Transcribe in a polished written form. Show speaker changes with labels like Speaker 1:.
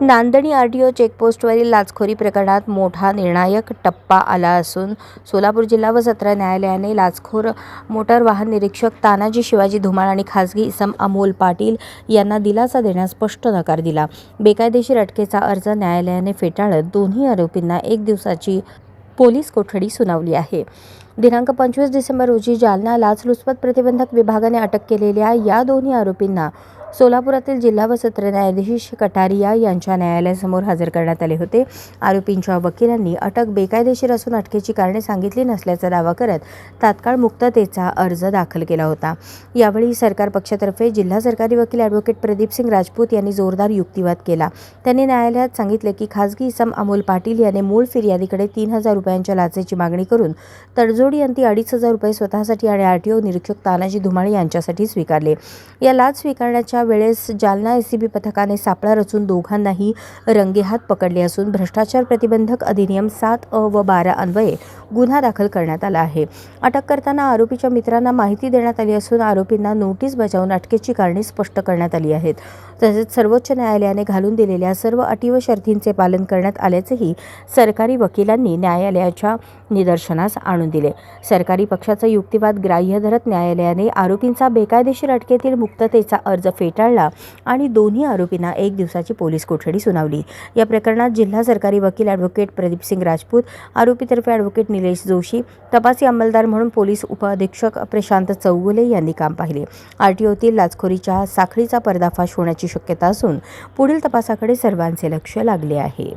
Speaker 1: नांदणी RTO चेकपोस्टवरील लाचखोरी प्रकरणात मोठा निर्णायक टप्पा आला असून सोलापूर जिल्हा व सत्र न्यायालयाने लाचखोर मोटार वाहन निरीक्षक तानाजी शिवाजी धुमाळ आणि खासगी इसम अमोल पाटील यांना दिलासा देण्यास स्पष्ट नकार दिला. बेकायदेशीर अटकेचा अर्ज न्यायालयाने फेटाळत दोन्ही आरोपींना 1 दिवसाची पोलीस कोठडी सुनावली आहे. दिनांक 25 डिसेंबर रोजी जालना लाचलुचपत प्रतिबंधक विभागाने अटक केलेल्या या दोन्ही आरोपींना सोलापुरातील जिल्हा व सत्र न्यायाधीश कटारिया यांच्या न्यायालयासमोर हजर करण्यात आले होते. आरोपींच्या वकिलांनी अटक बेकायदेशीर असून अटकेची कारणे सांगितली नसल्याचा दावा करत तात्काळ मुक्ततेचा अर्ज दाखल केला होता. यावेळी सरकार पक्षातर्फे जिल्हा सरकारी वकील ॲडव्होकेट प्रदीपसिंग राजपूत यांनी जोरदार युक्तिवाद केला. त्यांनी न्यायालयात सांगितले की खासगी इसम अमोल पाटील याने मूळ फिर्यादीकडे 3,000 रुपयांच्या लाचेची मागणी करून तडजोडी अंती 2,500 रुपये स्वतःसाठी आणि आरटीओ निरीक्षक तानाजी धुमाळ यांच्यासाठी स्वीकारले. या लाच स्वीकारण्याच्या वेळेस जालना एसीबी पथकाने सापळा रचून दोघांनाही रंगेहात पकडले असून भ्रष्टाचार प्रतिबंधक अधिनियम 7(अ) व 12 अन्वये गुन्हा दाखल करण्यात आला आहे. अटक करताना आरोपीच्या मित्रांना माहिती देण्यात आली असून आरोपींना नोटीस बजावून अटकेची कारणे स्पष्ट करण्यात आली आहेत. तसेच सर्वोच्च न्यायालयाने घालून दिलेल्या सर्व अटी व शर्तींचे पालन करण्यात आल्याचेही सरकारी वकिलांनी न्यायालयाच्या निदर्शनास आणून दिले. सरकारी पक्षाचा युक्तिवाद ग्राह्य धरत न्यायालयाने आरोपींचा बेकायदेशीर अटकेतील मुक्ततेचा अर्ज फेटाळला आणि दोन्ही आरोपींना 1 दिवसाची पोलीस कोठडी सुनावली. या प्रकरणात जिल्हा सरकारी वकील ॲडव्होकेट प्रदीपसिंग राजपूत, आरोपीतर्फे ॲडव्होकेट निलेश जोशी, तपासी अंमलदार म्हणून पोलीस उपअधीक्षक प्रशांत चौगुले यांनी काम पाहिले. आरटीओतील लाचखोरीच्या साखळीचा पर्दाफाश होण्याची शक्यता असून पुढील तपासाकडे सर्वांचे लक्ष लागले आहे.